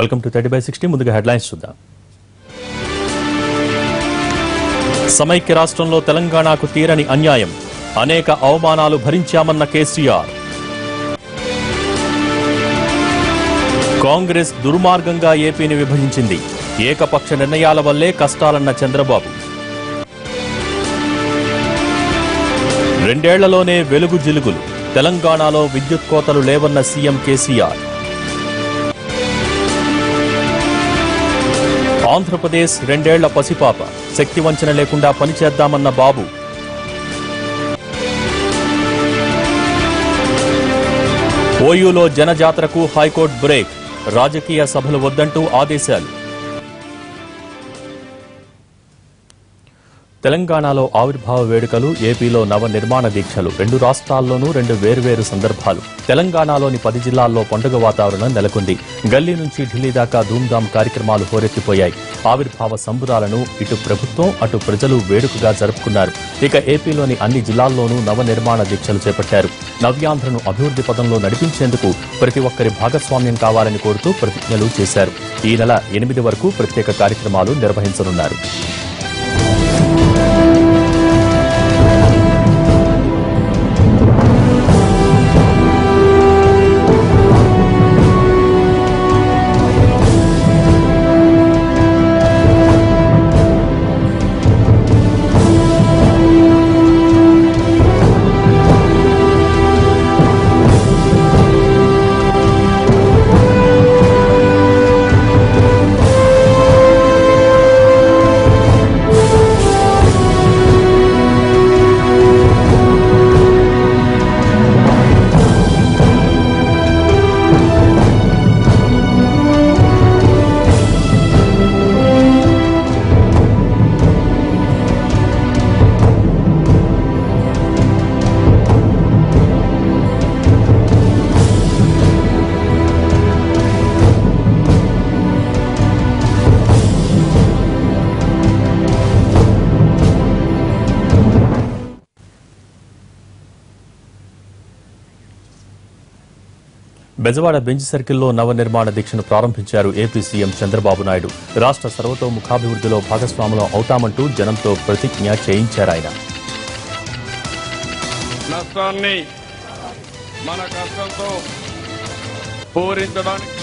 Welcome to 30/60. ముందుగా headlines చూద్దాం. సమైక్య రాష్ట్రంలో తెలంగాణకు తీరని అన్యాయం, అనేక అవమానాలు భరించామన్న కేసీఆర్. కాంగ్రెస్ దుర్మార్గంగా ఏపీని విభజించింది, ఏకపక్ష నిర్ణయాల వల్లే కష్టాలన్న చంద్రబాబు. 2 ఏళ్లలోనే వెలుగు జిలుగులు, తెలంగాణలో విద్యుత్ కోతలు లేవన్న సీఎం కేసీఆర్. ఆంధ్రప్రదేశ్ 2 ఏళ్ల పసిపాప, శక్తి వంచన లేకుండా పనిచేద్దామన్న బాబు. ఓయూలో జనజాతరకు హైకోర్టు బ్రేక్, రాజకీయ సభలు వద్దంటూ ఆదేశాలు. తెలంగాణలో ఆవిర్భావ వేడుకలు, ఏపీలో నవ నిర్మాణ దీక్షలు, 2 రాష్ట్రాల్లోనూ 2 వేర్వేరు సందర్భాలు. తెలంగాణలోని 10 జిల్లాల్లో పండుగ వాతావరణం నెలకొంది. గల్లీ నుంచి ఢిల్లీ దాకా ధూమ్ధామ్ కార్యక్రమాలు హోరెత్తిపోయాయి. ఆవిర్భావ సంబురాలను ఇటు ప్రభుత్వం అటు ప్రజలు వేడుకగా జరుపుకున్నారు. ఇక ఏపీలోని అన్ని జిల్లాల్లోనూ నవ నిర్మాణ దీక్షలు చేపట్టారు. నవ్యాంధ్రను అభివృద్ధి పదంలో నడిపించేందుకు ప్రతి ఒక్కరి భాగస్వామ్యం కావాలని కోరుతూ ప్రతిజ్ఞలు చేశారు. ఈ నెల 8 వరకు ప్రత్యేక కార్యక్రమాలు నిర్వహించనున్నారు. బెజవాడ బెంచ్ సర్కిల్లో నవ నిర్మాణ దీక్షను ప్రారంభించారు ఏపీ సీఎం చంద్రబాబు నాయుడు. రాష్ట్ర సర్వతోముఖాభివృద్ధిలో భాగస్వాములం అవుతామంటూ జనంతో ప్రతిజ్ఞ చేయించారాయన. నష్టాన్ని మన కష్టంతో పూరించడానికి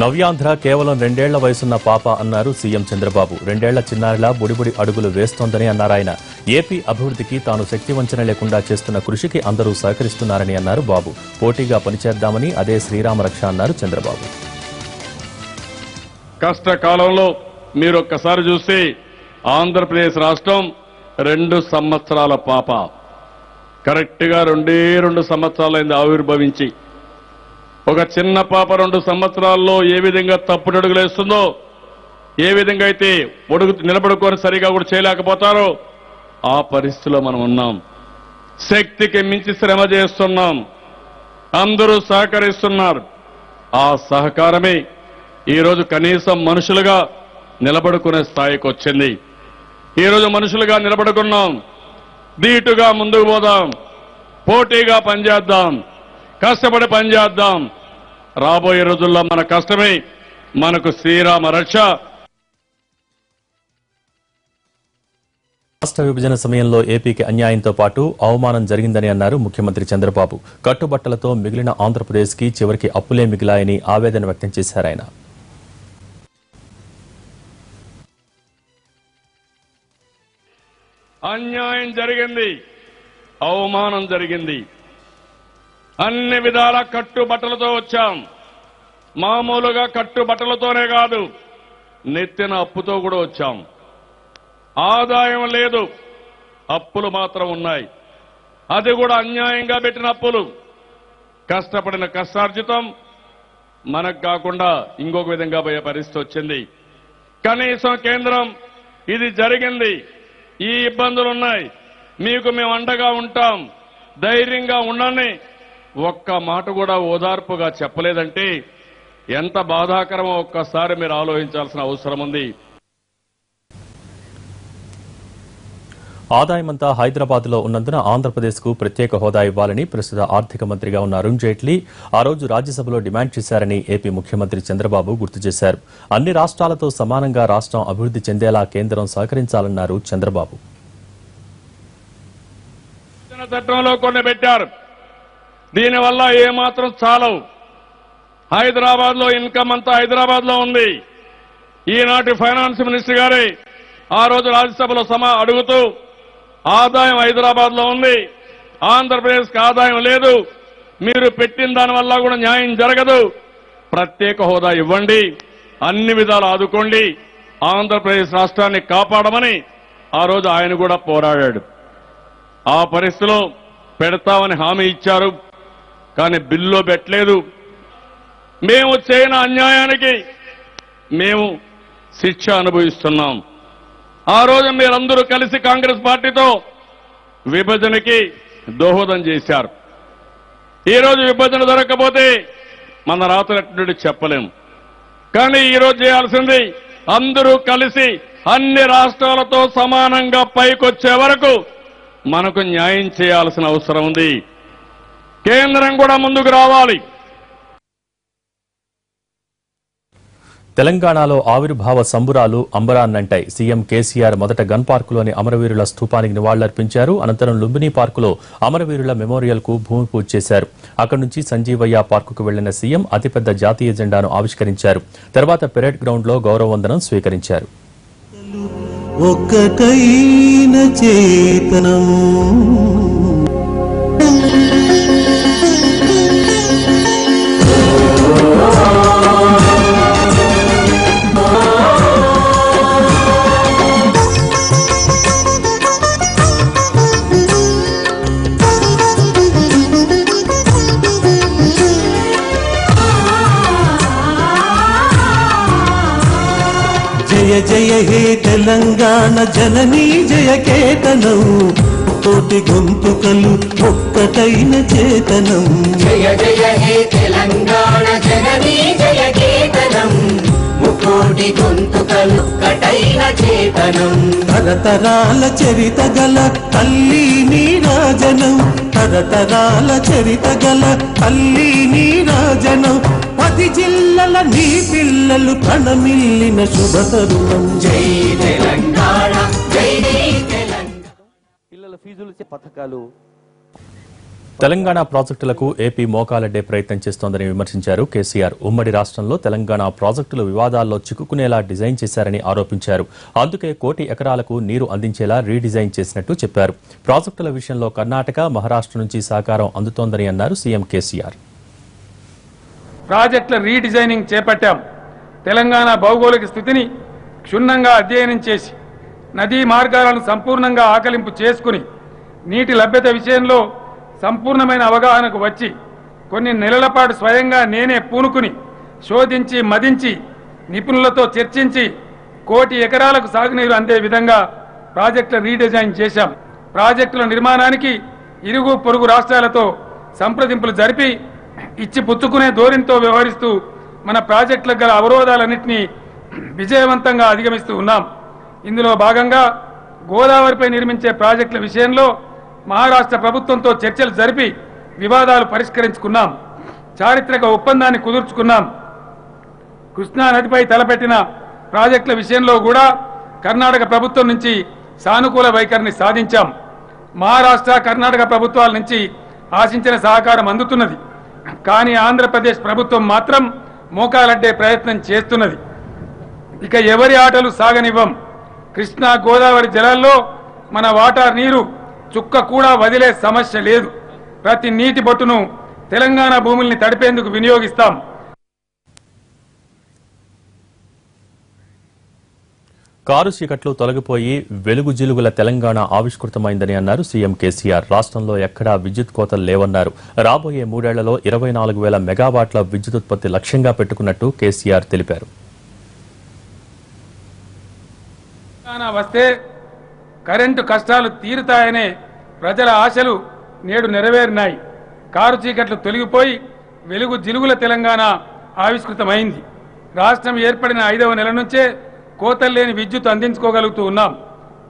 నవ్యాంధ్ర కేవలం 2 ఏళ్ల వయసున్న పాప అన్నారు సీఎం చంద్రబాబు. 2 ఏళ్ల చిన్నారిలా బుడిబుడి అడుగులు వేస్తోందని అన్నారాయన. ఏపీ అభివృద్ధికి తాను శక్తి వంచన లేకుండా చేస్తున్న కృషికి అందరూ సహకరిస్తున్నారని అన్నారు బాబు. పోటీగా పనిచేద్దామని అదే శ్రీరామరక్ష అన్నారు చంద్రబాబు. కష్టకాలంలో మీరు ఒక్కసారి చూస్తే ఆంధ్రప్రదేశ్ రాష్ట్రం 2 సంవత్సరాల పాప, కరెక్ట్గా 2 సంవత్సరాలైంది ఆవిర్భవించి. ఒక చిన్న పాప 2 సంవత్సరాల్లో ఏ విధంగా తప్పుడు అడుగులు వేస్తుందో, ఏ విధంగా అయితే నిలబడుకొని సరిగా కూడా చేయలేకపోతారో ఆ పరిస్థితిలో మనం ఉన్నాం. శక్తికి మించి శ్రమ చేస్తున్నాం, అందరూ సహకరిస్తున్నారు. ఆ సహకారమే ఈరోజు కనీసం మనుషులుగా నిలబడుకునే స్థాయికి వచ్చింది. ఈరోజు మనుషులుగా నిలబడుకున్నాం. ధీటుగా ముందుకు పోదాం, పోటీగా పనిచేద్దాం, కష్టపడి పనిచేద్దాం. రాబోయే రోజుల్లో మన కష్టమే మనకు శ్రీరామ రక్ష. రాష్ట్ర విభజన సమయంలో ఏపీకి అన్యాయంతో పాటు అవమానం జరిగిందని అన్నారు ముఖ్యమంత్రి చంద్రబాబు. కట్టుబట్టలతో మిగిలిన ఆంధ్రప్రదేశ్కి చివరికి అప్పులే మిగిలాయని ఆవేదన వ్యక్తం చేశారాయన. అన్యాయం జరిగింది, అవమానం జరిగింది. అన్ని విధాల కట్టుబట్టలతో వచ్చాం. మామూలుగా కట్టుబట్టలతోనే కాదు, నెత్తిన అప్పుతో కూడా వచ్చాం. ఆదాయం లేదు, అప్పులు మాత్రం ఉన్నాయి. అది కూడా అన్యాయంగా పెట్టిన అప్పులు. కష్టపడిన కష్టార్జితం మనకు కాకుండా ఇంకొక విధంగా పోయే పరిస్థితి వచ్చింది. కనీసం కేంద్రం ఇది జరిగింది, ఈ ఇబ్బందులున్నాయి, మీకు మేము అండగా ఉంటాం, ధైర్యంగా ఉండండి, ఒక్క మాట కూడా ఓదార్పుగా చెప్పలేదంటే ఎంత బాధాకరమో ఒక్కసారి మీరు ఆలోచించాల్సిన అవసరం ఉంది. ఆదాయమంతా హైదరాబాద్లో ఉన్నందున ఆంధ్రప్రదేశ్కు ప్రత్యేక హోదా ఇవ్వాలని ప్రస్తుత ఆర్థిక మంత్రిగా ఉన్న అరుణ్ జైట్లీ ఆ రోజు రాజ్యసభలో డిమాండ్ చేశారని ఏపీ ముఖ్యమంత్రి చంద్రబాబు గుర్తు చేశారు. అన్ని రాష్ట్రాలతో సమానంగా రాష్ట్రం అభివృద్ధి చెందేలా కేంద్రం సహకరించాలన్నారు చంద్రబాబు. చట్టంలో కొన్ని పెట్టారు, దీనివల్ల ఏమాత్రం చాలవు. హైదరాబాద్ లో ఇన్కమ్ అంతా హైదరాబాద్ లో ఉంది. ఈనాటి ఫైనాన్స్ మినిస్టర్ గారే ఆ రోజు రాజ్యసభలో అడుగుతూ ఆదాయం హైదరాబాద్ లో ఉంది, ఆంధ్రప్రదేశ్ కి ఆదాయం లేదు, మీరు పెట్టిన దానివల్ల కూడా న్యాయం జరగదు, ప్రత్యేక హోదా ఇవ్వండి, అన్ని విధాలు ఆదుకోండి, ఆంధ్రప్రదేశ్ రాష్ట్రాన్ని కాపాడమని ఆ రోజు ఆయన కూడా పోరాడాడు. ఆ పరిస్థితిలో పెడతామని హామీ ఇచ్చారు, కానీ బిల్లులో పెట్టలేదు. మేము చేయని అన్యాయానికి మేము శిక్ష అనుభవిస్తున్నాం. ఆ రోజు మీరందరూ కలిసి కాంగ్రెస్ పార్టీతో విభజనకి దోహదం చేశారు. ఈ రోజు విభజన జరగకపోతే మన రాతలెట్టు చెప్పలేము. కానీ ఈ రోజు చేయాల్సింది అందరూ కలిసి అన్ని రాష్ట్రాలతో సమానంగా పైకొచ్చే వరకు మనకు న్యాయం చేయాల్సిన అవసరం ఉంది. కేంద్రం కూడా ముందుకు రావాలి. తెలంగాణలో ఆవిర్భావ సంబురాలు అంబరాన్నంటాయి. సీఎం కేసీఆర్ మొదట గన్ పార్కులోని అమరవీరుల స్థూపానికి నివాళులర్పించారు. అనంతరం లుంబిని పార్కులో అమరవీరుల మెమోరియల్ కు భూమి పూజ చేశారు. అక్కడి నుంచి సంజీవయ్య పార్కుకు వెళ్లిన సీఎం అతిపెద్ద జాతీయ జెండాను ఆవిష్కరించారు. తర్వాత పెరేడ్ గ్రౌండ్ లో గౌరవ వందనం స్వీకరించారు. జయ జయ హే తెలంగాణ జననీ జయ కేతనం, కోటి గొంతుకలు ఒక్కటైన చేతనం. జయ జయ హే తెలంగాణ జననీ జయ కేతనం, ముకోటి గొంతుకలు ఒక్కటైన చేతనం. తరతరాల చరిత గల తల్లి నీరాజనం, తరతరాల చరిత గల తల్లి నీరాజనం. 10 జిల్లల నీ పిల్లలు ప్రణమిల్లిన శుభతరుణం. జై తెలంగాణ జై తెలంగాణ. పిల్లల ఫీజులు పథకాలు. తెలంగాణ ప్రాజెక్టులకు ఏపీ మోకాలడ్డే ప్రయత్నం చేస్తోందని విమర్శించారు కేసీఆర్. ఉమ్మడి రాష్ట్రంలో తెలంగాణ ప్రాజెక్టులు వివాదాల్లో చిక్కుకునేలా డిజైన్ చేశారని ఆరోపించారు. అందుకే 1 కోటి ఎకరాలకు నీరు అందించేలా రీడిజైన్ చేసినట్టు చెప్పారు. ప్రాజెక్టుల విషయంలో కర్ణాటక, మహారాష్ట్ర నుంచి సహకారం అందుతోందని అన్నారు సీఎం కేసీఆర్. ప్రాజెక్టుల రీడిజైనింగ్ చేపట్టాం. తెలంగాణ భౌగోళిక స్థితిని క్షుణ్ణంగా అధ్యయనం చేసి నదీ మార్గాలను సంపూర్ణంగా ఆకలింపు చేసుకుని నీటి లభ్యత విషయంలో సంపూర్ణమైన అవగాహనకు వచ్చి కొన్ని నెలల పాటు స్వయంగా నేనే పూనుకుని శోధించి మదించి నిపుణులతో చర్చించి 1 కోటి ఎకరాలకు సాగునీరు అందే విధంగా ప్రాజెక్టుల రీడిజైన్ చేశాం. ప్రాజెక్టుల నిర్మాణానికి ఇరుగు పొరుగు రాష్ట్రాలతో సంప్రదింపులు జరిపి ఇచ్చి పుచ్చుకునే ధోరణితో వ్యవహరిస్తూ మన ప్రాజెక్టులకు గల అవరోధాలన్నింటినీ విజయవంతంగా అధిగమిస్తూ ఉన్నాం. ఇందులో భాగంగా గోదావరిపై నిర్మించే ప్రాజెక్టుల విషయంలో మహారాష్ట్ర ప్రభుత్వంతో చర్చలు జరిపి వివాదాలు పరిష్కరించుకున్నాం. చారిత్రక ఒప్పందాన్ని కుదుర్చుకున్నాం. కృష్ణా నదిపై తలపెట్టిన ప్రాజెక్టుల విషయంలో కూడా కర్ణాటక ప్రభుత్వం నుంచి సానుకూల వైఖరిని సాధించాం. మహారాష్ట్ర, కర్ణాటక ప్రభుత్వాల నుంచి ఆశించిన సహకారం అందుతున్నది. కానీ ఆంధ్రప్రదేశ్ ప్రభుత్వం మాత్రం మోకాలడ్డే ప్రయత్నం చేస్తున్నది. ఇక ఎవరి ఆటలు సాగనివ్వం. కృష్ణా, గోదావరి జలాల్లో మన వాటా నీరు చుక్క కూడా వదిలే సమస్య లేదు. ప్రతి నీటి బొట్టును తెలంగాణ భూముల్ని తడిపేందుకు వినియోగిస్తాం. కారు చీకట్లు తొలగిపోయి వెలుగు జిలుగుల తెలంగాణ ఆవిష్కృతమైందని అన్నారు సీఎం కేసీఆర్. రాష్ట్రంలో ఎక్కడా విద్యుత్ కోతలు లేవన్నారు. రాబోయే 3 ఏళ్లలో 24,000 మెగావాట్ల విద్యుదుత్పత్తి లక్ష్యంగా పెట్టుకున్నట్టు కేసీఆర్ తెలిపారు. వస్తే కరెంటు కష్టాలు తీరుతాయనే ప్రజల ఆశలు నేడు నెరవేరినాయి. కారు చీకట్లు తొలగిపోయి వెలుగు జిలుగుల తెలంగాణ ఆవిష్కృతమైంది. రాష్ట్రం ఏర్పడిన 5వ నెల నుంచే కోతలు లేని విద్యుత్ అందించుకోగలుగుతూ ఉన్నాం.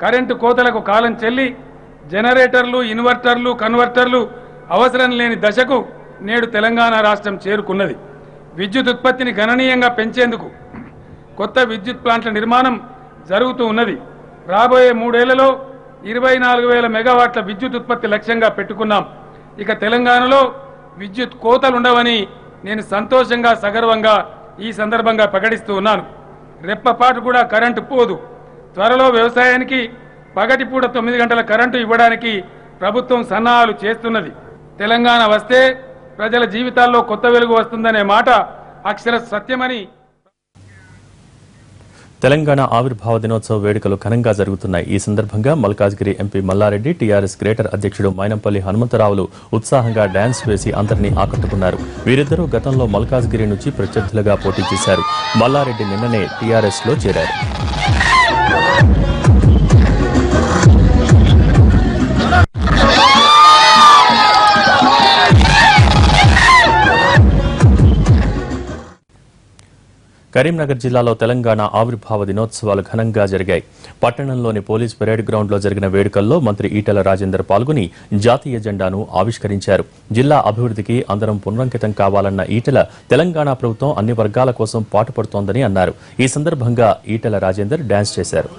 కరెంటు కోతలకు కాలం చెల్లి జనరేటర్లు, ఇన్వర్టర్లు, కన్వర్టర్లు అవసరం లేని దశకు నేడు తెలంగాణ రాష్ట్రం చేరుకున్నది. విద్యుత్ ఉత్పత్తిని గణనీయంగా పెంచేందుకు కొత్త విద్యుత్ ప్లాంట్ల నిర్మాణం జరుగుతూ ఉన్నది. రాబోయే 3 ఏళ్లలో 24,000 మెగావాట్ల విద్యుత్ ఉత్పత్తి లక్ష్యంగా పెట్టుకున్నాం. ఇక తెలంగాణలో విద్యుత్ కోతలు ఉండవని నేను సంతోషంగా సగర్వంగా ఈ సందర్భంగా ప్రకటిస్తూ ఉన్నాను. రెప్పపాటు కూడా కరెంటు పోదు. త్వరలో వ్యవసాయానికి పగటిపూట 9 గంటల కరెంటు ఇవ్వడానికి ప్రభుత్వం సన్నాహాలు చేస్తున్నది. తెలంగాణ వస్తే ప్రజల జీవితాల్లో కొత్త వెలుగు వస్తుందనే మాట అక్షర సత్యమని. తెలంగాణ ఆవిర్భావ దినోత్సవ వేడుకలు ఘనంగా జరుగుతున్నాయి. ఈ సందర్భంగా Malkajgiri MP Malla Reddy, TRS greater అధ్యక్షుడు మైనంపల్లి హనుమంతరావులు ఉత్సాహంగా డాన్స్ వేసి అందరినీ ఆకట్టుకున్నారు. వీరిద్దరూ గతంలో మల్కాజ్గిరి నుంచి ప్రత్యర్థులుగా పోటీ చేశారు. మల్లారెడ్డి నిన్ననే టీఆర్ఎస్ లో చేరారు. కరీంనగర్ జిల్లాలో తెలంగాణ ఆవిర్భావ దినోత్సవాలు ఘనంగా జరిగాయి. పట్టణంలోని పోలీస్ పెరేడ్ గ్రౌండ్లో జరిగిన వేడుకల్లో మంత్రి ఈటెల రాజేందర్ పాల్గొని జాతీయ జెండాను ఆవిష్కరించారు. జిల్లా అభివృద్ధికి అందరం పునరంకితం కావాలన్న ఈటెల తెలంగాణ ప్రభుత్వం అన్ని వర్గాల కోసం పాటుపడుతోందని అన్నారు. ఈ సందర్భంగా ఈటెల రాజేందర్ డాన్స్ చేశారు.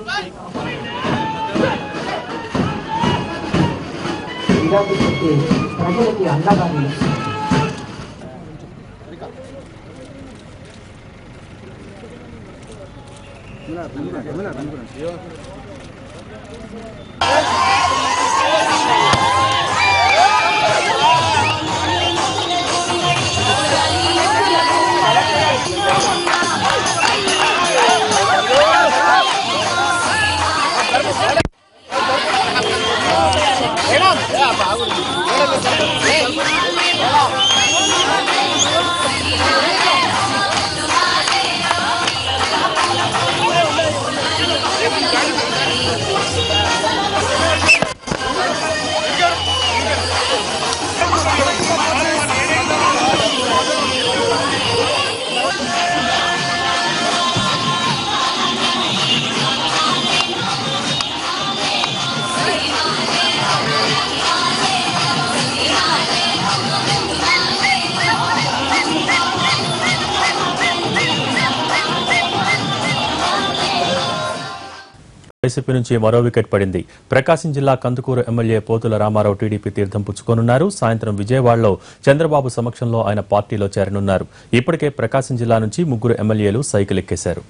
వైసీపీ నుంచి మరో వికెట్ పడింది. ప్రకాశం జిల్లా కందుకూరు ఎమ్మెల్యే పోతుల రామారావు టీడీపీ తీర్థం పుచ్చుకోనున్నారు. సాయంత్రం విజయవాడలో చంద్రబాబు సమక్షంలో ఆయన పార్టీలో చేరనున్నారు. ఇప్పటికే ప్రకాశం జిల్లా నుంచి 3 ఎమ్మెల్యేలు సైకిల్ ఎక్కేశారు.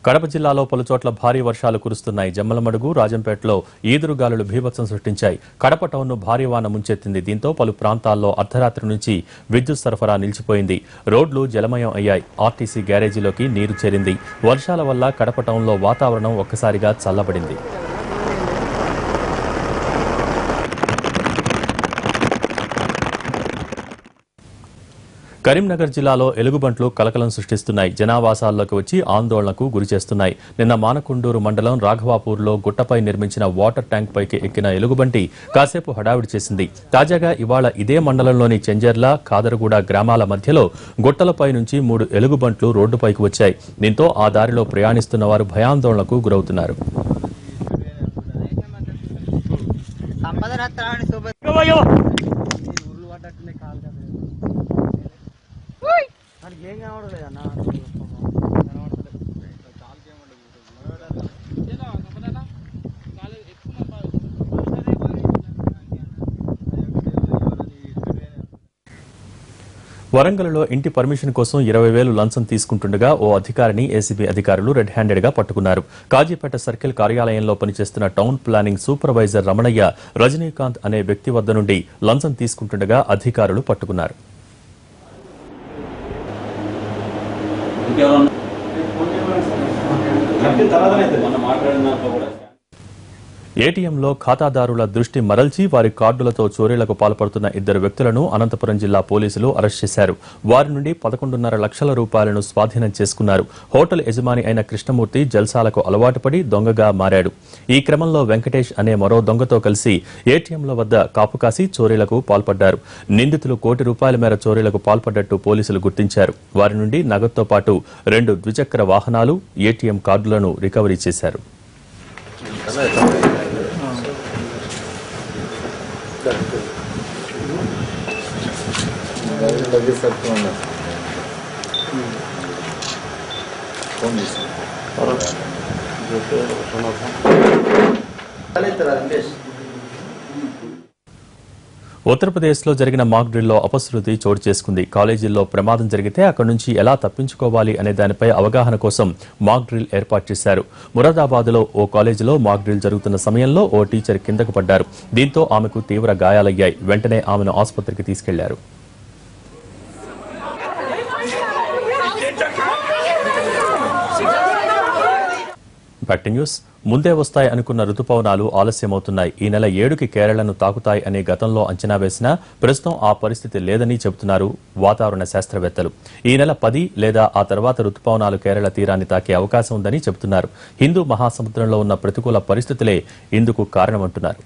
కడప జిల్లాలో పలుచోట్ల భారీ వర్షాలు కురుస్తున్నాయి. జమ్మలమడుగు, రాజంపేటలో ఈదురుగాలులు బీభత్సం సృష్టించాయి. కడప టౌన్ను భారీ వాన ముంచెత్తింది. దీంతో పలు ప్రాంతాల్లో అర్ధరాత్రి నుంచి విద్యుత్ సరఫరా నిలిచిపోయింది. రోడ్లు జలమయం అయ్యాయి. ఆర్టీసీ గ్యారేజీలోకి నీరు చేరింది. వర్షాల వల్ల కడప టౌన్లో వాతావరణం ఒక్కసారిగా చల్లబడింది. కరీంనగర్ జిల్లాలో ఎలుగుబంట్లు కలకలం సృష్టిస్తున్నాయి. జనావాసాల్లోకి వచ్చి ఆందోళనకు గురిచేస్తున్నాయి. నిన్న మానకొండూరు మండలం రాఘవాపూర్లో గుట్టపై నిర్మించిన వాటర్ ట్యాంక్ పైకి ఎక్కిన ఎలుగుబంటి కాసేపు హడావిడి చేసింది. తాజాగా ఇవాళ ఇదే మండలంలోని చెంజర్ల, కాదరగూడ గ్రామాల మధ్యలో గుట్టలపై నుంచి 3 ఎలుగుబంట్లు రోడ్డుపైకి వచ్చాయి. దీంతో ఆ దారిలో ప్రయాణిస్తున్న వారు భయాందోళనకు గురవుతున్నారు. వరంగల్లో ఇంటి పర్మిషన్ కోసం 20,000 లంచం తీసుకుంటుండగా ఓ అధికారిని ఏసీబీ అధికారులు రెడ్ హ్యాండెడ్ గా పట్టుకున్నారు. కాజీపేట సర్కిల్ కార్యాలయంలో పనిచేస్తున్న town planning supervisor Ramanaiah Rajinikanth అనే వ్యక్తి వద్ద నుండి లంచం తీసుకుంటుండగా అధికారులు పట్టుకున్నారు. ఏటీఎంలో ఖాతాదారుల దృష్టి మరల్చి వారి కార్డులతో చోరీలకు పాల్పడుతున్న ఇద్దరు వ్యక్తులను అనంతపురం జిల్లా పోలీసులు అరెస్ట్ చేశారు. వారి నుండి 11.5 లక్షల రూపాయలను స్వాధీనం చేసుకున్నారు. హోటల్ యజమాని అయిన కృష్ణమూర్తి జల్సాలకు అలవాటు పడి దొంగగా మారాడు. ఈ క్రమంలో వెంకటేష్ అనే మరో దొంగతో కలిసి ఏటీఎంల వద్ద కాపు కాసి చోరీలకు పాల్పడ్డారు. నిందితులు ₹1 కోటి మేర చోరీలకు పాల్పడ్డట్టు పోలీసులు గుర్తించారు. వారి నుండి నగదుతో పాటు 2 ద్విచక్ర వాహనాలు, ఏటీఎం కార్డులను రికవరీ చేశారు. ఉత్తరప్రదేశ్లో జరిగిన మాక్ డ్రిల్లో అపశృతి చోటు చేసుకుంది. కాలేజీల్లో ప్రమాదం జరిగితే అక్కడి నుంచి ఎలా తప్పించుకోవాలి అనే దానిపై అవగాహన కోసం మాక్ డ్రిల్ ఏర్పాటు చేశారు. మురాదాబాద్లో ఓ కాలేజీలో మాక్ డ్రిల్ జరుగుతున్న సమయంలో ఓ టీచర్ కిందకు పడ్డారు. దీంతో ఆమెకు తీవ్ర గాయాలయ్యాయి. వెంటనే ఆమెను ఆసుపత్రికి తీసుకెళ్లారు. న్యూస్ ముందే వస్తాయి అనుకున్న రుతుపవనాలు ఆలస్యమవుతున్నాయి. ఈ నెల 7కి కేరళను తాకుతాయి అనే గతంలో అంచనా వేసినా ప్రస్తుతం ఆ పరిస్థితి లేదని చెబుతున్నారు వాతావరణ శాస్త్రవేత్తలు. ఈ నెల 10 లేదా ఆ తర్వాత రుతుపవనాలు కేరళ తీరాన్ని తాకే అవకాశం ఉందని చెబుతున్నారు. హిందూ మహాసముద్రంలో ఉన్న ప్రతికూల పరిస్థితులే ఇందుకు కారణమంటున్నారు.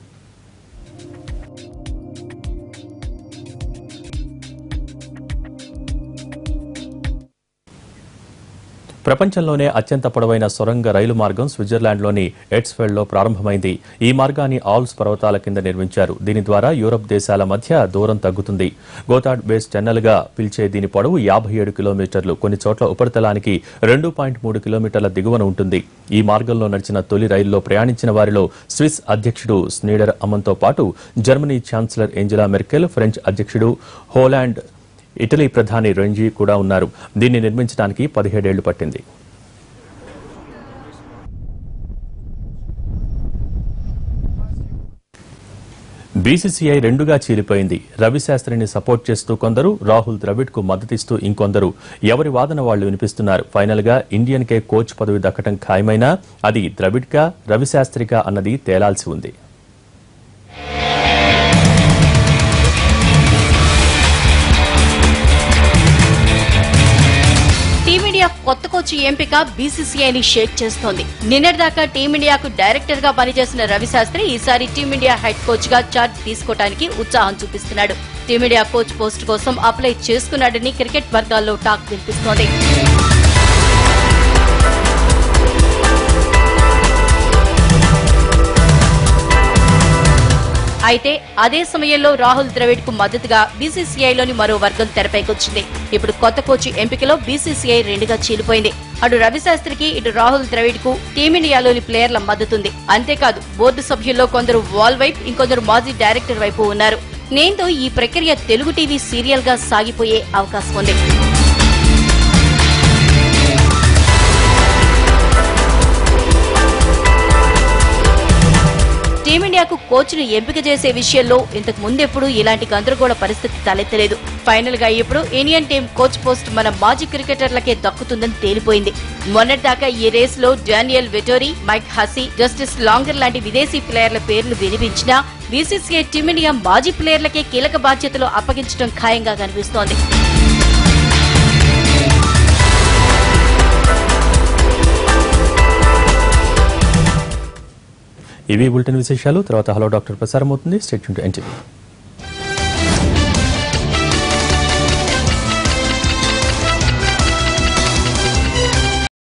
ప్రపంచంలోనే అత్యంత పొడవైన సొరంగ రైలు మార్గం స్విట్జర్లాండ్లోని ఎట్స్ఫెల్డ్లో ప్రారంభమైంది. ఈ మార్గాన్ని ఆల్ప్స్ పర్వతాల కింద నిర్మించారు. దీని ద్వారా యూరప్ దేశాల మధ్య దూరం తగ్గుతుంది. గోతార్డ్ బేస్ టన్నెల్గా పిలిచే దీని పొడవు 57 కిలోమీటర్లు. కొన్ని చోట్ల ఉపరితలానికి 2.3 కిలోమీటర్ల దిగువన ఉంటుంది. ఈ మార్గంలో నడిచిన తొలి రైల్లో ప్రయాణించిన వారిలో స్విస్ అధ్యక్షుడు స్నీడర్ అమన్తో పాటు Germany chancellor Angela Merkel, French అధ్యక్షుడు హోలాండ్, ఇటలీ ప్రధాని రెంజీ కూడా ఉన్నారు. దీన్ని నిర్మించడానికి 17 ఏళ్లు పట్టింది. బీసీసీఐ రెండుగా చీలిపోయింది. రవిశాస్త్రిని సపోర్ట్ చేస్తూ కొందరు, రాహుల్ ద్రవిడ్కు మద్దతిస్తూ ఇంకొందరు ఎవరి వాదన వాళ్లు వినిపిస్తున్నారు. ఫైనల్ గా ఇండియన్కే కోచ్ పదవి దక్కడం ఖాయమైనా అది ద్రవిడ్కా, రవిశాస్త్రికా అన్నది తేలాల్సి ఉంది. టీమిండియా కొత్త కోచ్ ఎంపిక బీసీసీఐని షేక్ చేస్తోంది. నిన్నటిదాకా టీమిండియాకు డైరెక్టర్ గా పనిచేసిన రవిశాస్త్రి ఈసారి టీమిండియా హెడ్ కోచ్ గా చార్జ్ తీసుకోవడానికి ఉత్సాహం చూపిస్తున్నాడు. టీమిండియా కోచ్ పోస్ట్ కోసం అప్లై చేసుకున్నాడని క్రికెట్ వర్గాల్లో టాక్ వినిపిస్తోంది. అయితే అదే సమయంలో రాహుల్ ద్రవిడ్ కు మద్దతుగా బీసీసీఐలోని మరో వర్గం తెరపైకొచ్చింది. ఇప్పుడు కొత్త కోచ్ ఎంపికలో బీసీసీఐ రెండుగా చీలిపోయింది. అటు రవిశాస్త్రికి, ఇటు రాహుల్ ద్రవిడ్ కు టీమిండియాలోని ప్లేయర్ల మద్దతుంది. అంతేకాదు బోర్డు సభ్యుల్లో కొందరు వాల్ వైపు, ఇంకొందరు మాజీ డైరెక్టర్ వైపు ఉన్నారు. దీంతో ఈ ప్రక్రియ తెలుగు టీవీ సీరియల్ గా సాగిపోయే అవకాశం ఉంది. టీమిండియాకు కోచ్ను ఎంపిక చేసే విషయంలో ఇంతకు ముందెప్పుడు ఇలాంటి గందరగోళ పరిస్థితి తలెత్తలేదు. ఫైనల్ గా ఇప్పుడు ఇండియన్ టీం కోచ్ పోస్ట్ మన మాజీ క్రికెటర్లకే దక్కుతుందని తేలిపోయింది. మొన్నటిదాకా ఈ రేసులో Daniel Vettori, Mike Hussey, Justin Langer లాంటి విదేశీ ప్లేయర్ల పేర్లు వినిపించినా బీసీసీఐ టీమిండియా మాజీ ప్లేయర్లకే కీలక బాధ్యతలు అప్పగించడం ఖాయంగా కనిపిస్తోంది. ఇవి బులెటిన్ విశేషాలు. తర్వాత హలో డాక్టర్ ప్రసారం అవుతుంది. Stay tuned to NTV.